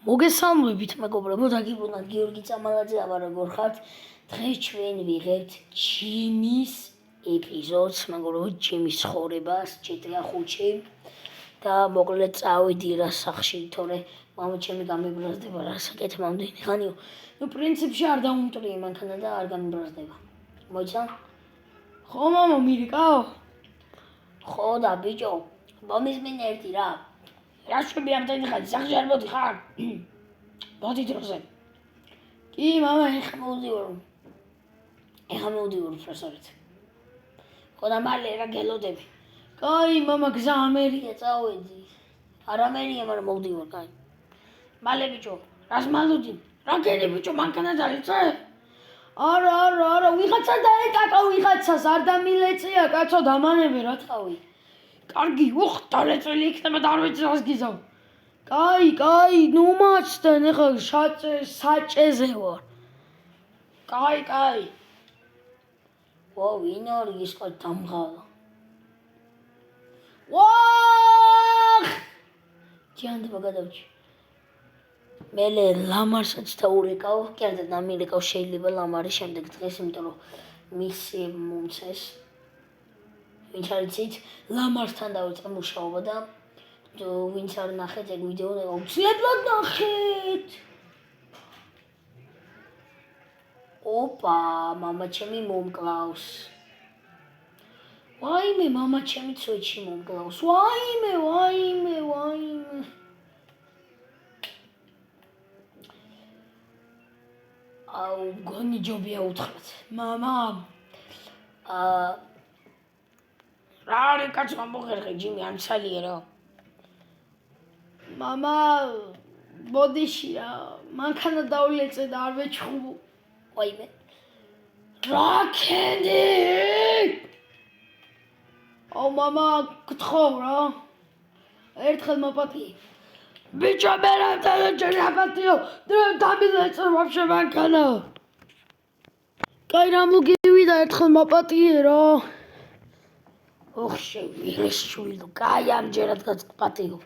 მოგესალმებით მეგობრებო, დაგიბრუნდათ გიორგი წამალაძე, აბა როგორ ხართ? დღეს ჩვენ ვიღებთ ჯიმის ეპიზოდს, მეგობრებო, ჯიმის ცხოვრებას, GTA 5-ში და მოკლედ წავიდი რა სახში, თორე მამაჩემი გამიბრაზდება რა საკეთე მომდენი ხანიო. პრინციპში არ დაუმტვრიე მანქანა და არ გამიბრაზდება. მოიცა? ხო მამა მირიკაო? ხო და ბიჭო, მომისმინე ერთი რა. რაშები ამდენი ხანი სახში არ მოდიხარ? მოდი დროზე. კი მამა, ეხა მოვდივარ პროფესორით. ხო და მალე რა გელოდები? კაი მამა, გზა ამერია წავედი. არ ამერია, მაგრამ მოვდივარ, კაი. მალე ბიჭო, რას მალოდი? რა გენი ბიჭო, მანქანა დაიწე? არა, ვიღაცა დაეკაკა ვიღაცას, არ დამილეწია კაცო, დამანებე რა თავი. კარგი, დალეწილი იქნება და არ ვიცი რას გიზავ. კაი, ნუ მაჩდენ, ეხლა საჭეზე ვარ. კაი. ვინ არის ის კაცი დამღალა? ჯანდება გადავჭი. მელე ლამარსაც დაურეკავ, კერძად ამილეკავ შეიძლება ლამარი შემდეგ დღეს, იმიტომ რომ მისი მომცეს. ვინც არ იცით, ლამართან დავიწყე მუშაობა და ვინც არ ნახეთ ეგ ვიდეო, აუცილებლად ნახეთ. ოპა, მამაჩემი მომკლავს. ვაიმე, მამაჩემი ცვეთში მომკლავს. ვაიმე. აუ, გონი ჯობია უთხრათ. მამა, რა არის კაცო მოხერხე ჯიმი ამცალია რა. მამა, ბოდიში რა, მანქანა დავლეწე და არ ვეჩხუბო. ვაიმე. რა ქენდი? აუ მამა, გთხოვ რა. ერთხელ მოპატიე. ბიჭო, მე რა დაპატიო, დამილეწე ვაფშე მანქანა. კაი, რა მოგივიდა, ერთხელ მოპატიე რა. შევიღეს შვილო, კაი, ამჯერად გაწყვატიო.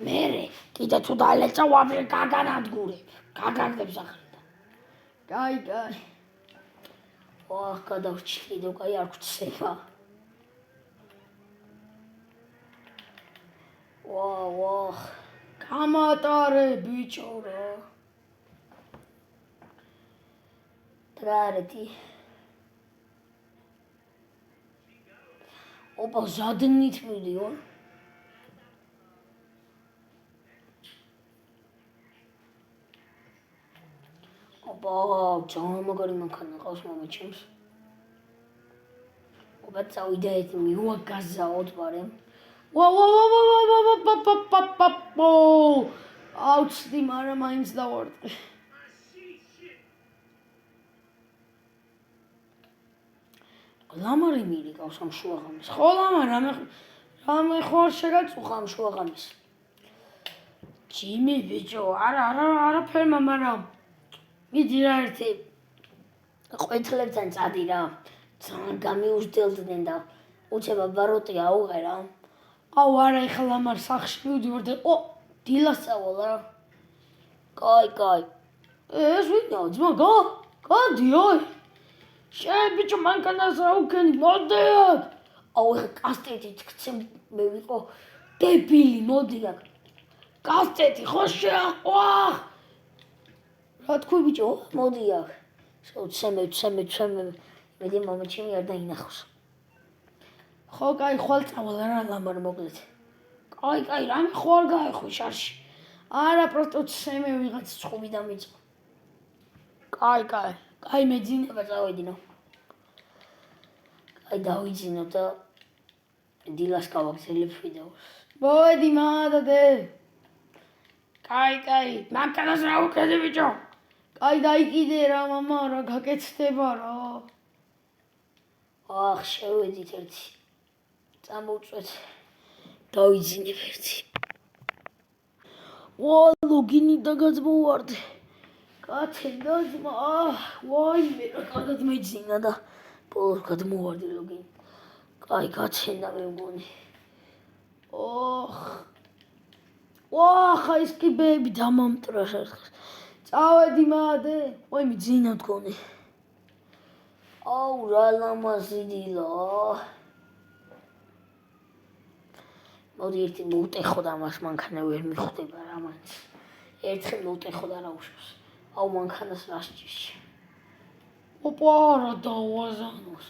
მერე, კიდე თუ დალეწა ვაფშე გაგანდებს ახრიდან. კაი. გადავჭი, კიდევ კაი არ გვცება. გამატარე ბიჭო რა. ტრარეთი. ოპა, ზადნით მიდიო. ოპა, ძალიან მაგარი მანქანა ყავს მამაჩემს. ოპა, წავიდა ერთი მივაგაზაოთ ბარემ. აუცდი, მაგრამ მაინც დავარტყე. ლამარი მირიკავს ამ შუაღამეს. ხო ლამა, რამე ხوار შეგაწუხა ამ შუაღამეს. ჯიმი ბიჭო, არაფერმა, მაგრამ მიდი რა ერთი ყვეთლებთან წადი რა. ძალიან გამიუსდელდნენ და უცებ ბაროტი აუღე რა. აუ არა, ეხლა ლამარ სახში მივდივარ და დილას წავალ რა. კაი. ეს ვინაო, ძმა, გადი, აი. შენ ბიჭო მანქანას რა უქენი, მოდი აქ. აუ ეხლა კასტეტით გცემ, მე ვიყო დებილი, მოდი აქ. კასტეტი ხო შეაყვახ. რა თქვი ბიჭო, მოდი აქ. ცემე. მედი მამაჩემი არ დაინახოს. ხო, კაი, ხვალ წავალ რა ლამარ მოკლედ. კაი, რამე ხო არ გაეხვი შარში. არა, პროსტო ცემე ვიღაც ცხუბი დამიწყო. კაი, მეძინება წავედინო. კაი, დავიძინო და დილას გავაგზელებ ვიდეოს. მოედი მადადე. კაი, მანქანას რა უქედი ბიჭო? კაი, დაიკიდე რა მამა, რა გაკეთდება რა. შევედით ერთი. წამოვწვეთ. დავიძინებ ერთი. ლოგინი და გაძმოვარდე. კაცი და ძმა, ვაიმე, რა კარგად მეძინა და ბოლოს გადმოვარდე ლოგინი. კაი, გაცენდა მე მგონი. ვახა ის კი ბეები დამამტრა ერთხელ. წავედი მადე. ვაიმე ძინა მდგონი. აუ რა ლამაზი დილა. მოდი ერთი მოვტეხო და მას მანქანა ვერ მიხვდება რა მაინც. ერთხელ მოვტეხო და რა უშავს. აუ მანქანას რა სჭირში. ოპა რა დავაზანოს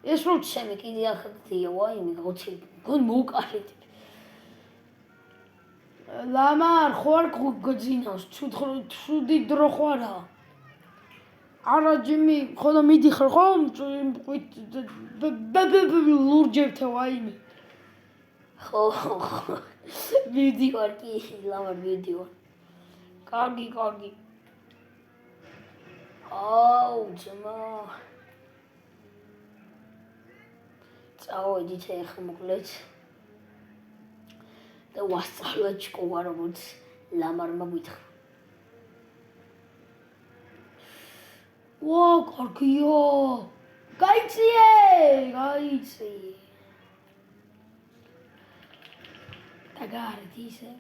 ეს რო ჩემი კიდე ახალია ვაიმე გოცი გონ მოვკარეთ. ლამარ ხوار გძინავს ცუდი დრო ხوارა. არა ჯიმი ხოლმე მიდიხარ ხო ლურჯებთან ვაიმე. ხო ვიდეო კი ლამარ ვიდეო. კარგი. აუ ძმა. წავედით ახლა მოკლედ. და ვასწავლეთ შკოლა როგორც ლამარმა გითხრა. ვა, კარგია. გაიცი. და გარეთ ისე.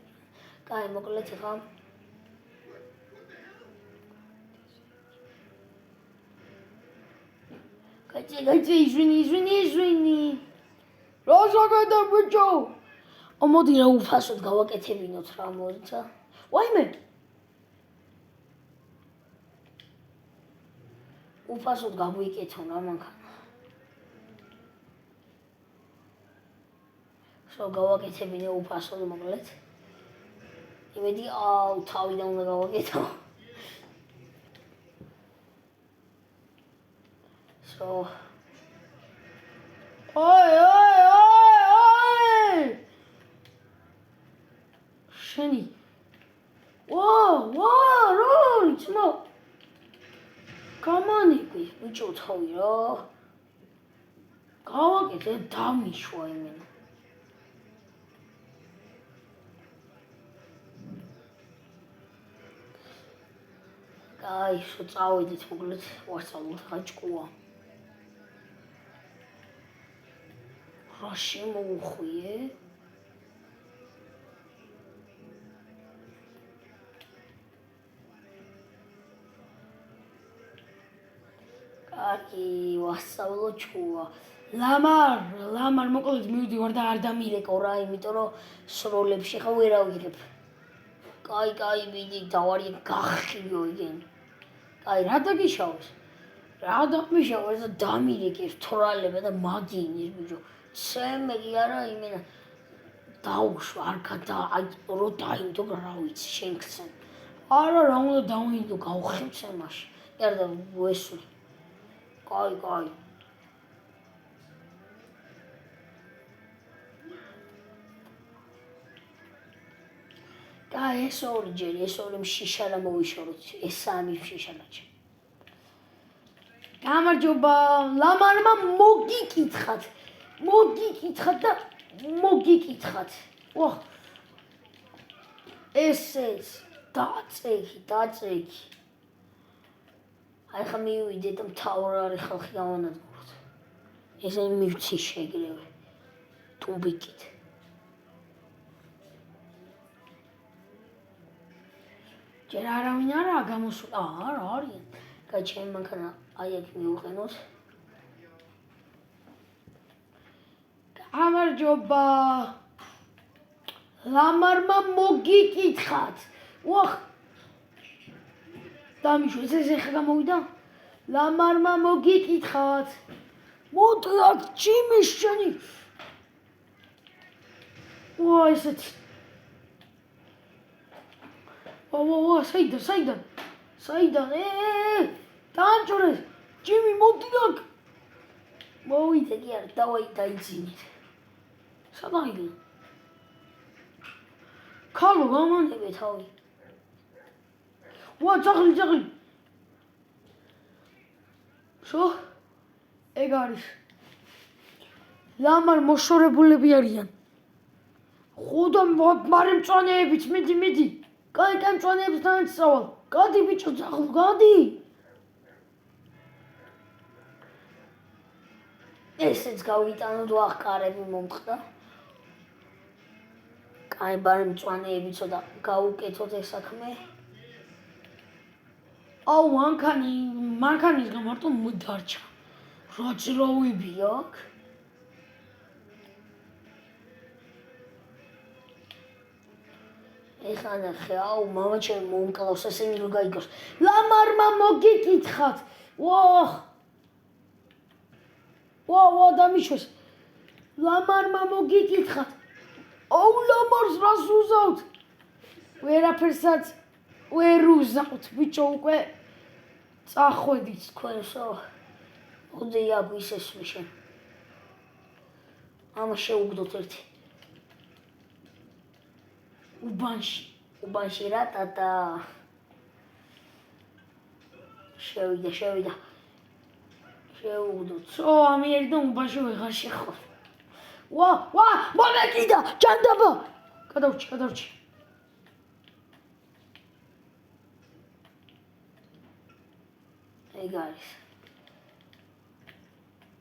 კაი, მოკლედ ახლა გაიცი, ისვინი. როზაგადა ბიჭო. მოდი რა უფასოდ გავაკეთებინოთ რა მოიცა. ვაიმე. უფასოდ გავიკეთო რა მანქანა. შო გავაკეთებინე უფასოდ მოკლედ. იმედი თავიდან უნდა გავაკეთო. შო ой შენი რა იცმა გამანები ბიჭო თავი რა გავაკეთე დამიშვა იმენა კაი შო წავედით მოკლედ ვასწავლოთ ხაჭკუა რა შემოუხვიე კაი ვასწავლო ჭკუა ლამარ მოკლედ მივდივარ და არ დამირეკო რა იმიტომ რომ სროლებში ხა ვერ ავიღებ კაი მიდი დავარი გახიო igen კაი რა დაგიშავეს რა დამიშავეს და დამირეკეს თორალება და მაგინის ბიჭო ჩემი კი არა იმენა დაუშვა არ გადა აი რო დაინდო რა ვიცი შენქცენ არა რა უნდა დავინდო გავხევ ჩემაში ერდა ვესული კაი კაი ეს ორი მშიშარა მოვიშოროთ ეს სამი მშიშარაჩი გამარჯობა ლამარმა მოგიკითხათ და მოგიკითხათ ოხ ეს დაწექი აი ხა მივიდე და მთავარი ხალხი გავანადგუროთ ესე მივცი შეგრევე თუმბიკით ჯერ არავინ არაა გამოსულა არა არიან კაი ჩემი მანქანა აი აქ მივუყენოთ გამარჯობა ლამარმა მოგიკითხათ ოხ დამიშვა ეს ხა გამოვიდა ლამარმა მოგიკითხათ მოდი აქ ჯიმის შენი ვა ესეთ ვა საიდან დაანჭურეს ჯიმი მოდი აქ მოვიდე კი არ დაიძინეთ სადაიგე ქალო გამანებე თავი ვა ძაღლი შო ეგ არის ლამარ მოშორებულები არიან ხოდა მარი მწვანეებით მიდი კაი მწვანეებს დაანცავალ გადი ბიჭო ძაღლ გადი ესეც გავიტანო და ახკარები მომწყდა აი ბარემ მწვანეები ცოტა გაუკეთოთ ეს საქმე. აუ მანქანისგან მარტო მოდარჩა. რაჭრავები აქ. ეხლა ნახე, აუ მამაჩემი მომკლავს, ესენი რო გაიგოს. ლამარმა მოგიკითხათ. ვა დამიშვეს. ლამარმა მოგიკითხათ. აუ ლამარს რას უზავთ? ვერაფერსაც ვერ უზავთ, ბიჭო უკვე წახვედით თქვენსო. მოდი აქ ისესმე შენ. ამას შეუგდოთ ერთი. უბანში რა ტატა. შევიდა. შეუგდოთ. ამიერიდან უბანში ვეღარ შეხვალ. ვა, მომეკიდა, ჯანდაბა. გადავრჩი. ეგ არის.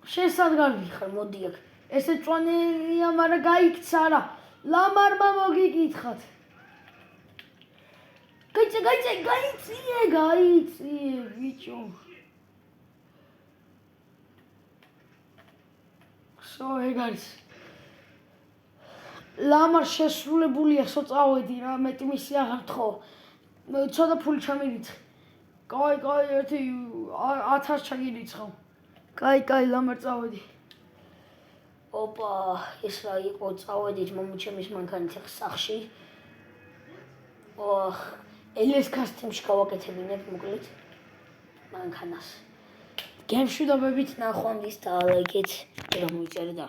შენ სად გავიხარ, მოდი აქ. ესე წვანეა, მაგრამ გაიქცა რა. ლამარმა მოგიკითხათ. გაიციე, ბიჭო. ეგ არის. ლამარ შესრულებულია, წავედი რა, მეტი მისი აღარ თხოვ. ცოტა ფული ჩამირიცხე. კაი, ერთი 1000 ჩაგირიცხავ. კაი, ლამარ წავედი. ოპა, ეს რა იყო, წავედით მომუჩემის მანქანით ახ სახში. ელეს კასტიმში გავაკეთებინებ მოკლედ მანქანას. გემშვიდობებით ნახვამდის და ლაიქით, რომ მიწერე და.